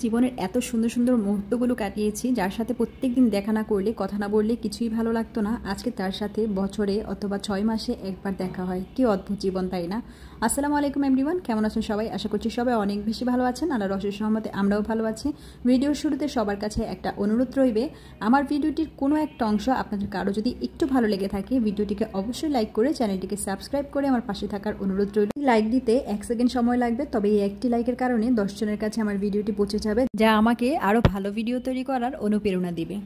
জীবনের এত সুন্দর সুন্দর মুহূর্তগুলো কাটিয়েছি যার সাথে প্রত্যেকদিন দেখা না করলে কথা না বললে কিছুই ভালো লাগতো না। আজকে তার সাথে বছরে অথবা 6 মাসে একবার দেখা হয়। কি অদ্ভুত জীবন, তাই না? আসসালামু আলাইকুম এভরিওয়ান, কেমন আছেন সবাই? আশা করছি সবাই অনেক বেশি ভালো আছেন। আল্লাহর অশেষ রহমতে আমরাও ভালো আছি। ভিডিওর শুরুতে সবার কাছে একটা অনুরোধ রইবে, আমার ভিডিওটির কোনো একটা অংশ আপনাদের কারো যদি একটু ভালো লেগে থাকে ভিডিওটিকে অবশ্যই লাইক করে চ্যানেলটিকে সাবস্ক্রাইব করে আমার পাশে থাকার অনুরোধ রইল। লাইক দিতে 1 সেকেন্ড সময় লাগবে, তবে এই একটি লাইকের কারণে 10 জনের কাছে আমার ভিডিওটি পৌঁছে যাবে, যা আমাকে আরও ভালো ভিডিও তৈরি করার অনুপ্রেরণা দিবে।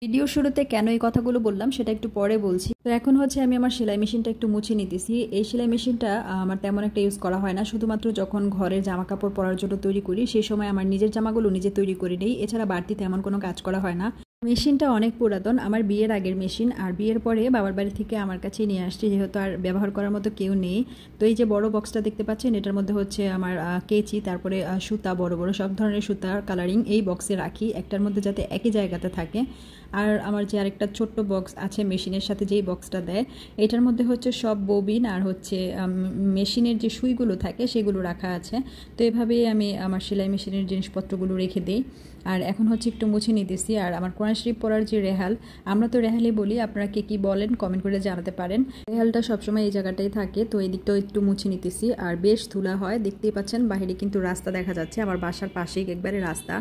ভিডিওর শুরুতে কেন এই কথাগুলো বললাম সেটা একটু পরে বলছি। তো এখন হচ্ছে আমি আমার সেলাই মেশিনটা একটু মুছে নিতেছি। এই সেলাই মেশিনটা আমার তেমন একটা ইউজ করা হয় না, শুধুমাত্র যখন ঘরের জামা কাপড় পরার জন্য তৈরি করি সেই সময় আমার নিজের জামাগুলো নিজে তৈরি করে নেই, এছাড়া বাড়তি তেমন কোনো কাজ করা হয় না। মেশিনটা অনেক পুরাতন, আমার বিয়ের আগের মেশিন, আর বিয়ের পরে বাবার বাড়ি থেকে আমার কাছে নিয়ে আসছি, যেহেতু আর ব্যবহার করার মতো কেউ নেই। তো এই যে বড় বক্সটা দেখতে পাচ্ছেন, এটার মধ্যে হচ্ছে আমার কেচি, তারপরে সুতা, বড় বড় সব ধরনের সুতার কালারিং এই বক্সে রাখি, একটার মধ্যে যাতে একই জায়গাতে থাকে। আর আমার যে আরেকটা ছোট্ট বক্স আছে মেশিনের সাথে, যেই বক্সটা দেয়, এটার মধ্যে হচ্ছে সব ববিন আর হচ্ছে মেশিনের যে সুইগুলো থাকে সেগুলো রাখা আছে। তো এভাবেই আমি আমার সেলাই মেশিনের জিনিসপত্রগুলো রেখে দিই। আর এখন হচ্ছে একটু মুছে নিতেছি। আর আমার কোরআন শরীফ পড়ার যে রেহাল, আমরা তো রেহালই বলি, আপনারা কে কী বলেন কমেন্ট করে জানাতে পারেন। রেহালটা সবসময় এই জায়গাটাই থাকে, তো এই দিকটাও একটু মুছে নিতেছি। আর বেশ ধুলা হয়, দেখতেই পাচ্ছেন বাইরে কিন্তু রাস্তা দেখা যাচ্ছে, আমার বাসার পাশেই একবারে রাস্তা,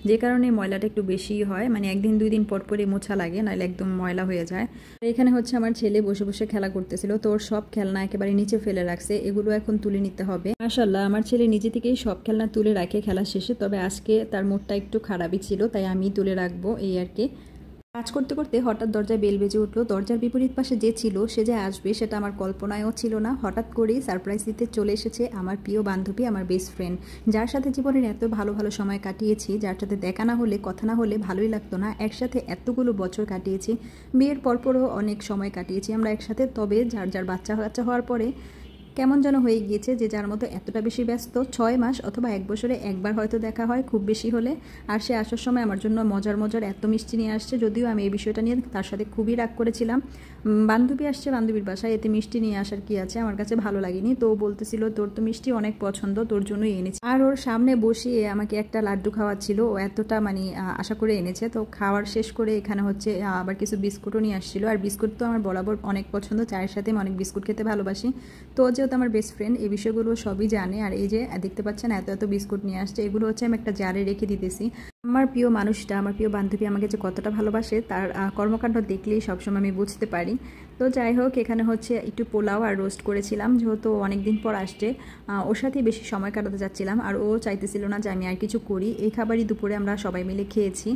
যে কারণে ময়লাটা একটু বেশিই হয়, মানে একদিন দুই দিন পর পরে মোছা লাগে, নাহলে একদম ময়লা হয়ে যায়। এখানে হচ্ছে আমার ছেলে বসে বসে খেলা করতেছিল, তো ওর সব খেলনা একেবারে নিচে ফেলে রাখছে, এগুলো এখন তুলে নিতে হবে। মাশাআল্লাহ, আমার ছেলে নিজে থেকেই সব খেলনা তুলে রাখে খেলা শেষে, তবে আজকে তার মুডটা একটু খারাপই ছিল, তাই আমি তুলে রাখবো এই আর কি। কাজ করতে করতে হঠাৎ দরজায় বেল বেজে উঠলো। দরজার বিপরীত পাশে যে ছিল, সে যে আসবে সেটা আমার কল্পনায়ও ছিল না। হঠাৎ করেই সারপ্রাইজ দিতে চলে এসেছে আমার প্রিয় বান্ধবী, আমার বেস্ট ফ্রেন্ড, যার সাথে জীবনের এত ভালো ভালো সময় কাটিয়েছি, যার সাথে দেখা না হলে কথা না হলে ভালোই লাগতো না। একসাথে এতগুলো বছর কাটিয়েছি, বিয়ের পরপরও অনেক সময় কাটিয়েছি আমরা একসাথে, তবে যার যার বাচ্চা কাচ্চা হওয়ার পরে কেমন যেন হয়ে গিয়েছে যে যার মতো এতটা বেশি ব্যস্ত। 6 মাস অথবা 1 বছরে একবার হয়তো দেখা হয় খুব বেশি হলে। আর সে আসার সময় আমার জন্য মজার মজার এত মিষ্টি নিয়ে আসছে, যদিও আমি এই বিষয়টা নিয়ে তার সাথে খুবই রাগ করেছিলাম। বান্ধবী আসছে বান্ধবীর বাসায়, এতে মিষ্টি নিয়ে আসার কি আছে, আমার কাছে ভালো লাগেনি। তো বলতেছিল তোর তো মিষ্টি অনেক পছন্দ, তোর জন্যই এনেছি। আর ওর সামনে বসিয়ে আমাকে একটা লাড্ডু খাওয়াচ্ছিল, ও এতটা মানে আশা করে এনেছে। তো খাওয়ার শেষ করে এখানে হচ্ছে আবার কিছু বিস্কুটও নিয়ে আসছিল, আর বিস্কুট তো আমার বরাবর অনেক পছন্দ, চায়ের সাথে আমি অনেক বিস্কুট খেতে ভালোবাসি। তো যেহেতু আমার বেস্ট ফ্রেন্ড এই বিষয়গুলো সবই জানে। আর এই যে দেখতে পাচ্ছেন এত এত বিস্কুট নিয়ে আসছে, এগুলো হচ্ছে আমি একটা জারে রেখে দিতেছি। আমার প্রিয় মানুষটা, আমার প্রিয় বান্ধবী আমাকে যে কতটা ভালোবাসে তার কর্মকাণ্ড দেখলেই সবসময় আমি বুঝতে পারি। তো যাই হোক, এখানে হচ্ছে একটু পোলাও আর রোস্ট করেছিলাম, যেহেতু অনেকদিন পর আসছে, ওর সাথেই বেশি সময় কাটাতে যাচ্ছিলাম, আর ও চাইতেছিল না যে আমি আর কিছু করি। এই খাবারই দুপুরে আমরা সবাই মিলে খেয়েছি,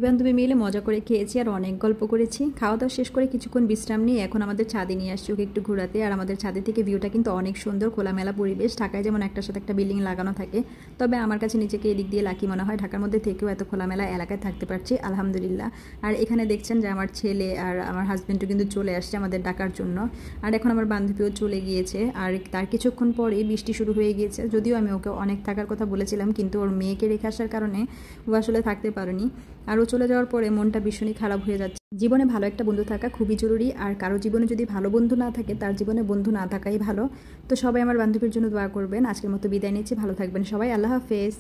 বান্ধবী মিলে মজা করে খেয়েছি আর অনেক গল্প করেছি। খাওয়া দাওয়া শেষ করে কিছুক্ষণ বিশ্রাম নিয়ে এখন আমাদের ছাদে নিয়ে আসছি ওকে একটু ঘোরাতে। আর আমাদের ছাদে থেকে ভিউটা কিন্তু অনেক সুন্দর, খোলামেলা পরিবেশ। ঢাকায় যেমন একটার সাথে একটা বিল্ডিং লাগানো থাকে, তবে আমার কাছে নিজেকে এদিক দিয়ে লাকি মনে হয়, ঢাকার মধ্যে থেকেও এত খোলামেলা এলাকায় থাকতে পারছি আলহামদুলিল্লাহ। আর এখানে দেখছেন যে আমার ছেলে আর আমার হাজব্যান্ডও কিন্তু চলে আসছে আমাদের ডাকার জন্য। আর এখন আমার বান্ধবীও চলে গিয়েছে, আর তার কিছুক্ষণ পরে বৃষ্টি শুরু হয়ে গিয়েছে। যদিও আমি ওকে অনেক থাকার কথা বলেছিলাম, কিন্তু ওর মেয়েকে রেখে আসার কারণে ও আসলে থাকতে পারেনি। আর ও চলে যাওয়ার পরে মনটা ভীষণই খারাপ হয়ে যাচ্ছে। জীবনে ভালো একটা বন্ধু থাকা খুবই জরুরি, আর কারো জীবনে যদি ভালো বন্ধু না থাকে তার জীবনে বন্ধু না থাকাই ভালো। তো সবাই আমার বান্ধবীর জন্য দোয়া করবেন। আজকের মতো বিদায় নিচ্ছি, ভালো থাকবেন সবাই, আল্লাহ হাফেজ।